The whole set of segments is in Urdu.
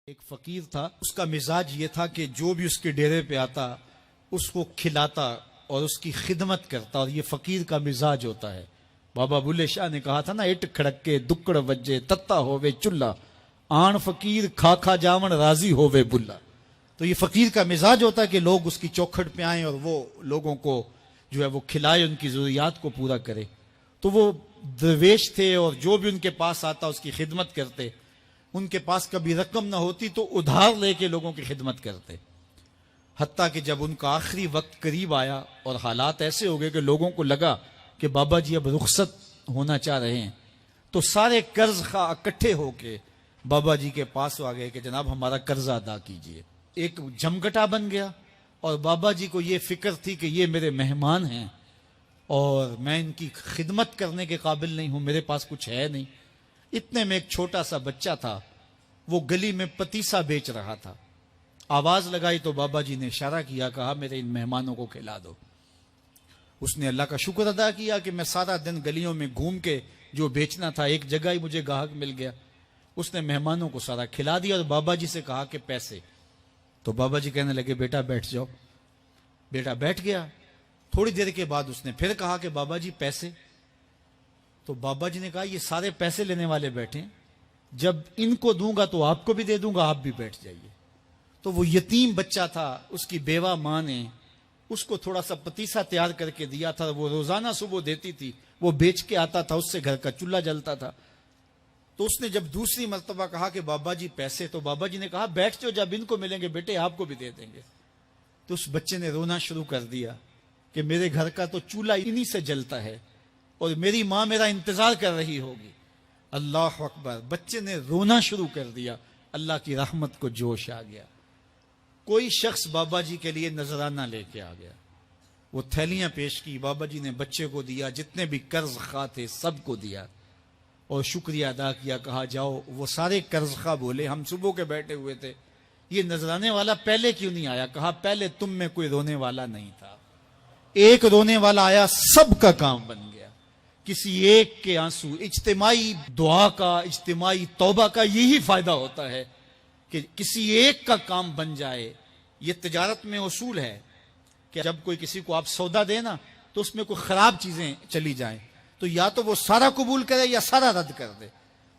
ایک فقیر تھا، اس کا مزاج یہ تھا کہ جو بھی اس کے ڈیرے پہ آتا اس کو کھلاتا اور اس کی خدمت کرتا، اور یہ فقیر کا مزاج ہوتا ہے۔ بابا بلے شاہ نے کہا تھا نا، اٹ کھڑک کے دکڑ وجے تتا ہووے چلا، آن فقیر کھا کھا جاون راضی ہووے بلا۔ تو یہ فقیر کا مزاج ہوتا ہے کہ لوگ اس کی چوکھٹ پہ آئیں اور وہ لوگوں کو جو ہے وہ کھلائے، ان کی ضروریات کو پورا کرے۔ تو وہ درویش تھے اور جو بھی ان کے پاس آتا اس کی خدمت کرتے۔ ان کے پاس کبھی رقم نہ ہوتی تو ادھار لے کے لوگوں کی خدمت کرتے، حتیٰ کہ جب ان کا آخری وقت قریب آیا اور حالات ایسے ہو گئے کہ لوگوں کو لگا کہ بابا جی اب رخصت ہونا چاہ رہے ہیں، تو سارے قرض خواہ اکٹھے ہو کے بابا جی کے پاس آ گئے کہ جناب ہمارا قرضہ ادا کیجئے۔ ایک جمگٹا بن گیا، اور بابا جی کو یہ فکر تھی کہ یہ میرے مہمان ہیں اور میں ان کی خدمت کرنے کے قابل نہیں ہوں، میرے پاس کچھ ہے نہیں۔ اتنے میں ایک چھوٹا سا بچہ تھا، وہ گلی میں پتیسا بیچ رہا تھا۔ آواز لگائی تو بابا جی نے اشارہ کیا، کہا میرے ان مہمانوں کو کھلا دو۔ اس نے اللہ کا شکر ادا کیا کہ میں سارا دن گلیوں میں گھوم کے جو بیچنا تھا ایک جگہ ہی مجھے گاہک مل گیا۔ اس نے مہمانوں کو سارا کھلا دیا اور بابا جی سے کہا کہ پیسے۔ تو بابا جی کہنے لگے بیٹا بیٹھ جاؤ۔ بیٹا بیٹھ گیا۔ تھوڑی دیر کے بعد اس نے پھر کہا کہ بابا جی پیسے۔ تو بابا جی نے کہا یہ سارے پیسے لینے والے بیٹھے ہیں، جب ان کو دوں گا تو آپ کو بھی دے دوں گا، آپ بھی بیٹھ جائیے۔ تو وہ یتیم بچہ تھا، اس کی بیوہ ماں نے اس کو تھوڑا سا پتیسا تیار کر کے دیا تھا، وہ روزانہ صبح دیتی تھی، وہ بیچ کے آتا تھا، اس سے گھر کا چولہا جلتا تھا۔ تو اس نے جب دوسری مرتبہ کہا کہ بابا جی پیسے، تو بابا جی نے کہا بیٹھ جاؤ، جب ان کو ملیں گے بیٹے آپ کو بھی دے دیں گے۔ تو اس بچے نے رونا شروع کر دیا کہ میرے گھر کا تو چولہا انہی سے جلتا ہے اور میری ماں میرا انتظار کر رہی ہوگی۔ اللہ اکبر، بچے نے رونا شروع کر دیا۔ اللہ کی رحمت کو جوش آ گیا۔ کوئی شخص بابا جی کے لیے نذرانہ لے کے آ گیا، وہ تھیلیاں پیش کی، بابا جی نے بچے کو دیا، جتنے بھی قرض خواہ تھے سب کو دیا اور شکریہ ادا کیا، کہا جاؤ۔ وہ سارے قرض خواہ بولے ہم صبح کے بیٹھے ہوئے تھے، یہ نذرانے والا پہلے کیوں نہیں آیا؟ کہا پہلے تم میں کوئی رونے والا نہیں تھا، ایک رونے والا آیا، سب کا کام بن گیا۔ کسی ایک کے آنسو، اجتماعی دعا کا، اجتماعی توبہ کا یہی فائدہ ہوتا ہے کہ کسی ایک کا کام بن جائے۔ یہ تجارت میں اصول ہے کہ جب کوئی کسی کو آپ سودا دے نا تو اس میں کوئی خراب چیزیں چلی جائیں تو یا تو وہ سارا قبول کرے یا سارا رد کر دے۔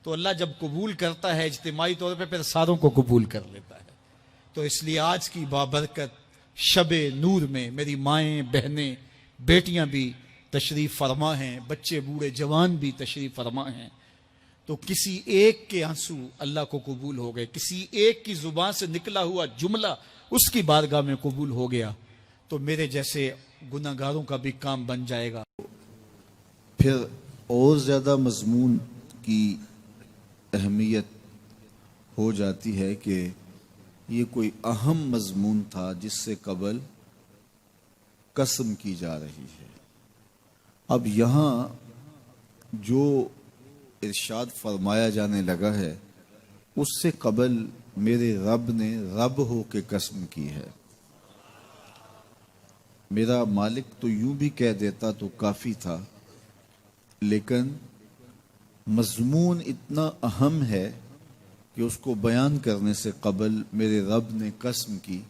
تو اللہ جب قبول کرتا ہے اجتماعی طور پہ، پھر ساروں کو قبول کر لیتا ہے۔ تو اس لیے آج کی بابرکت شب نور میں میری مائیں، بہنیں، بیٹیاں بھی تشریف فرما ہیں، بچے بوڑھے جوان بھی تشریف فرما ہیں۔ تو کسی ایک کے آنسو اللہ کو قبول ہو گئے، کسی ایک کی زبان سے نکلا ہوا جملہ اس کی بارگاہ میں قبول ہو گیا، تو میرے جیسے گناہگاروں کا بھی کام بن جائے گا۔ پھر اور زیادہ مضمون کی اہمیت ہو جاتی ہے کہ یہ کوئی اہم مضمون تھا جس سے قبل قسم کی جا رہی ہے۔ اب یہاں جو ارشاد فرمایا جانے لگا ہے اس سے قبل میرے رب نے رب ہو کے قسم کی ہے۔ میرا مالک تو یوں بھی کہہ دیتا تو کافی تھا، لیکن مضمون اتنا اہم ہے کہ اس کو بیان کرنے سے قبل میرے رب نے قسم کی،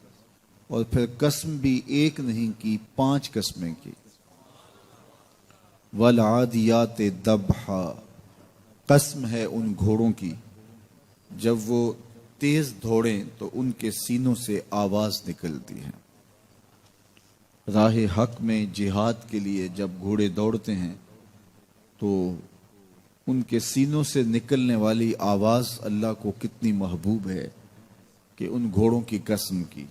اور پھر قسم بھی ایک نہیں کی، 5 قسمیں کی۔ والعادیات ضبحا، قسم ہے ان گھوڑوں کی جب وہ تیز دوڑیں تو ان کے سینوں سے آواز نکلتی ہے۔ راہ حق میں جہاد کے لیے جب گھوڑے دوڑتے ہیں تو ان کے سینوں سے نکلنے والی آواز اللہ کو کتنی محبوب ہے کہ ان گھوڑوں کی قسم کی۔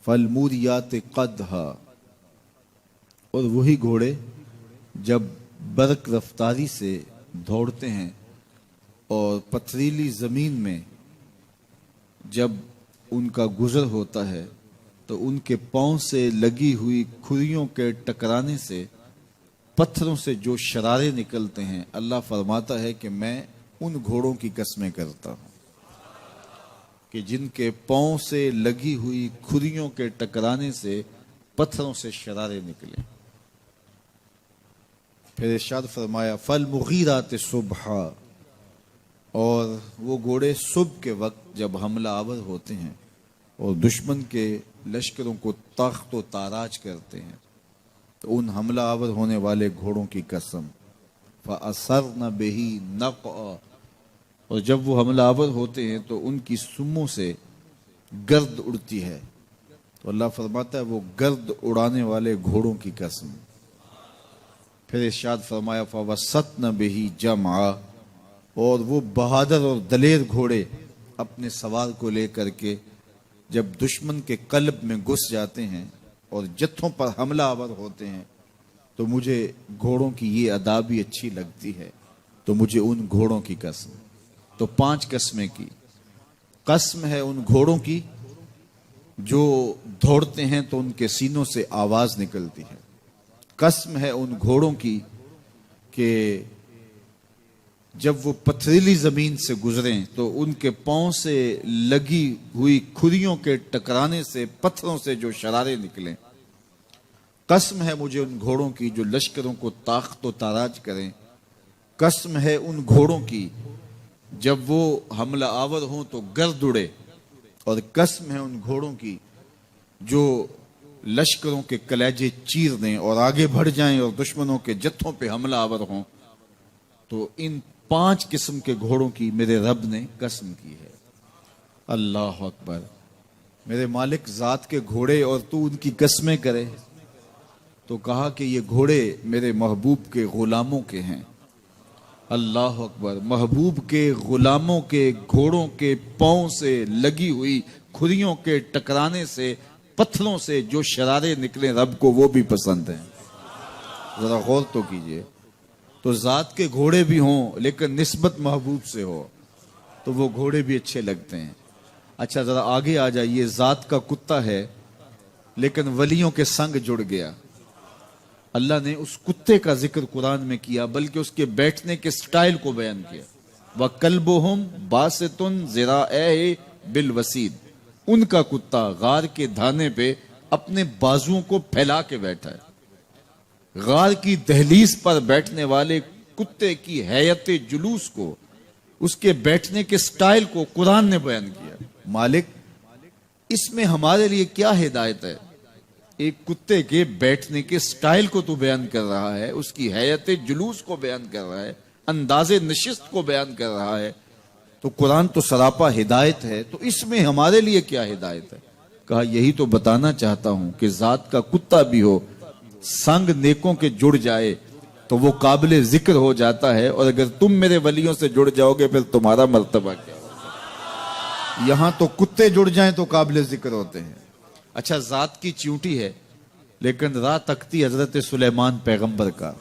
فالموریات قدحا، اور وہی گھوڑے جب برق رفتاری سے دوڑتے ہیں اور پتھریلی زمین میں جب ان کا گزر ہوتا ہے تو ان کے پاؤں سے لگی ہوئی کھریوں کے ٹکرانے سے پتھروں سے جو شرارے نکلتے ہیں، اللہ فرماتا ہے کہ میں ان گھوڑوں کی قسمیں کرتا ہوں کہ جن کے پاؤں سے لگی ہوئی کھریوں کے ٹکرانے سے پتھروں سے شرارے نکلے۔ پھر ارشاد فرمایا فالمغیرات صبحا، اور وہ گھوڑے صبح کے وقت جب حملہ آور ہوتے ہیں اور دشمن کے لشکروں کو تخت و تاراج کرتے ہیں تو ان حملہ آور ہونے والے گھوڑوں کی قسم فَأَثَرْنَ بِهِ نَقْعًا، اور جب وہ حملہ آور ہوتے ہیں تو ان کی سموں سے گرد اڑتی ہے، تو اللہ فرماتا ہے وہ گرد اڑانے والے گھوڑوں کی قسم۔ پھر ارشاد فرمایا فَوَسَطْنَ بِهِ جَمْعًا، اور وہ بہادر اور دلیر گھوڑے اپنے سوار کو لے کر کے جب دشمن کے قلب میں گھس جاتے ہیں اور جتھوں پر حملہ آور ہوتے ہیں تو مجھے گھوڑوں کی یہ ادا بھی اچھی لگتی ہے، تو مجھے ان گھوڑوں کی قسم۔ تو 5 قسمیں کی قسم ہے ان گھوڑوں کی جو دوڑتے ہیں تو ان کے سینوں سے آواز نکلتی ہے، قسم ہے ان گھوڑوں کی کہ جب وہ پتھریلی زمین سے گزریں تو ان کے پاؤں سے لگی ہوئی کھریوں کے ٹکرانے سے پتھروں سے جو شرارے نکلیں، قسم ہے مجھے ان گھوڑوں کی جو لشکروں کو تاخت و تاراج کریں، قسم ہے ان گھوڑوں کی جب وہ حملہ آور ہوں تو گرد اڑے، اور قسم ہے ان گھوڑوں کی جو لشکروں کے کلیجے چیر دیں اور آگے بڑھ جائیں اور دشمنوں کے جتھوں پہ حملہ آور ہوں۔ تو ان 5 قسم کے گھوڑوں کی میرے رب نے قسم کی ہے۔ اللہ اکبر، میرے مالک ذات کے گھوڑے اور تو ان کی قسمیں کرے، تو کہا کہ یہ گھوڑے میرے محبوب کے غلاموں کے ہیں۔ اللہ اکبر، محبوب کے غلاموں کے گھوڑوں کے پاؤں سے لگی ہوئی کھریوں کے ٹکرانے سے پتھروں سے جو شرارے نکلے رب کو وہ بھی پسند ہیں۔ ذرا غور تو کیجئے، تو ذات کے گھوڑے بھی ہوں لیکن نسبت محبوب سے ہو تو وہ گھوڑے بھی اچھے لگتے ہیں۔ اچھا ذرا آگے آ جائیے، ذات کا کتا ہے لیکن ولیوں کے سنگ جڑ گیا، اللہ نے اس کتے کا ذکر قرآن میں کیا بلکہ اس کے بیٹھنے کے سٹائل کو بیان کیا۔ وَكَلْبُهُمْ بَاسِطٌ ذِرَاعَيْهِ بِالْوَسِيدِ، ان کا کتا غار کے دھانے پہ اپنے بازوؤں کو پھیلا کے بیٹھا ہے۔ غار کی دہلیز پر بیٹھنے والے کتے کی حیت جلوس کو، اس کے بیٹھنے کے سٹائل کو قرآن نے بیان کیا۔ مالک اس میں ہمارے لیے کیا ہدایت ہے؟ ایک کتے کے بیٹھنے کے سٹائل کو تو بیان کر رہا ہے، اس کی حیت جلوس کو بیان کر رہا ہے، انداز نشست کو بیان کر رہا ہے، تو قرآن تو سراپا ہدایت ہے، تو اس میں ہمارے لیے کیا ہدایت ہے؟ کہا یہی تو بتانا چاہتا ہوں کہ ذات کا کتا بھی ہو، سنگ نیکوں کے جڑ جائے تو وہ قابل ذکر ہو جاتا ہے، اور اگر تم میرے ولیوں سے جڑ جاؤ گے پھر تمہارا مرتبہ کیا ہوگا؟ یہاں تو کتے جڑ جائیں تو قابل ذکر ہوتے ہیں۔ اچھا ذات کی چیونٹی ہے لیکن راہ تکتی حضرت سلیمان پیغمبر کا،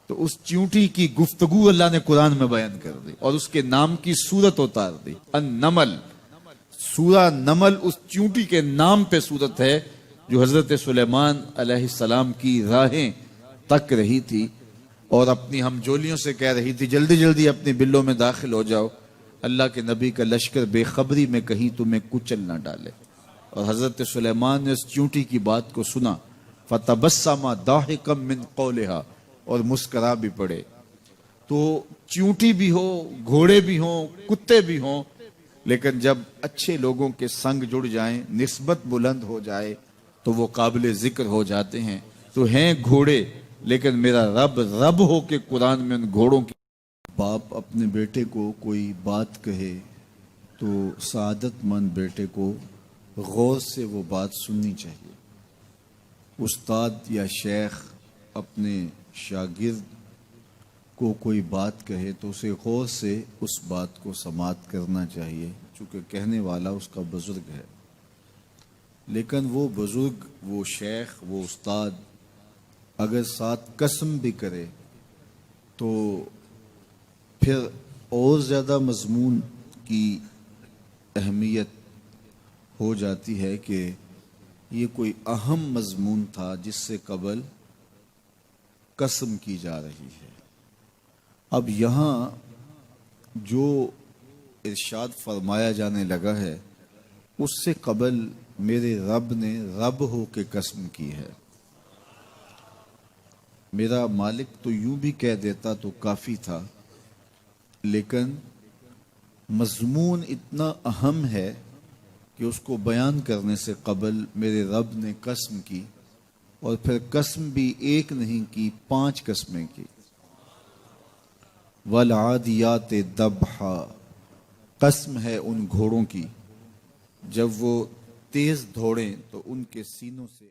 تو اس چیونٹی کی گفتگو اللہ نے قرآن میں بیان کر دی اور اس کے نام کی صورت اتار دی۔ النمل، سورہ نمل اس چیونٹی کے نام پہ صورت ہے جو حضرت سلیمان علیہ السلام کی راہیں تک رہی تھی اور اپنی ہمجولیوں سے کہہ رہی تھی جلدی جلدی اپنی بلوں میں داخل ہو جاؤ، اللہ کے نبی کا لشکر بے خبری میں کہیں تمہیں کچل نہ ڈالے۔ اور حضرت سلیمان نے اس چیونٹی کی بات کو سنا، فَتَبَسَّمَ ضَاحِكًا مِّن قَوْلِهَا، اور مسکرا بھی پڑے۔ تو چیونٹی بھی ہو، گھوڑے بھی ہوں، کتے بھی ہوں، لیکن جب اچھے لوگوں کے سنگ جڑ جائیں، نسبت بلند ہو جائے تو وہ قابل ذکر ہو جاتے ہیں۔ تو ہیں گھوڑے لیکن میرا رب رب ہو کے قرآن میں ان گھوڑوں کی۔ باپ اپنے بیٹے کو کوئی بات کہے تو سعادت مند بیٹے کو غور سے وہ بات سننی چاہیے۔ استاد یا شیخ اپنے شاگرد کو کوئی بات کہے تو اسے غور سے اس بات کو سماعت کرنا چاہیے، چونکہ کہنے والا اس کا بزرگ ہے۔ لیکن وہ بزرگ، وہ شیخ، وہ استاد اگر ساتھ قسم بھی کرے تو پھر اور زیادہ مضمون کی اہمیت ہو جاتی ہے کہ یہ کوئی اہم مضمون تھا جس سے قبل قسم کی جا رہی ہے۔ اب یہاں جو ارشاد فرمایا جانے لگا ہے اس سے قبل میرے رب نے رب ہو کے قسم کی ہے۔ میرا مالک تو یوں بھی کہہ دیتا تو کافی تھا، لیکن مضمون اتنا اہم ہے کہ اس کو بیان کرنے سے قبل میرے رب نے قسم کی، اور پھر قسم بھی ایک نہیں کی، 5 قسمیں کی۔ والعادیات ضبحا، قسم ہے ان گھوڑوں کی جب وہ تیز دوڑیں تو ان کے سینوں سے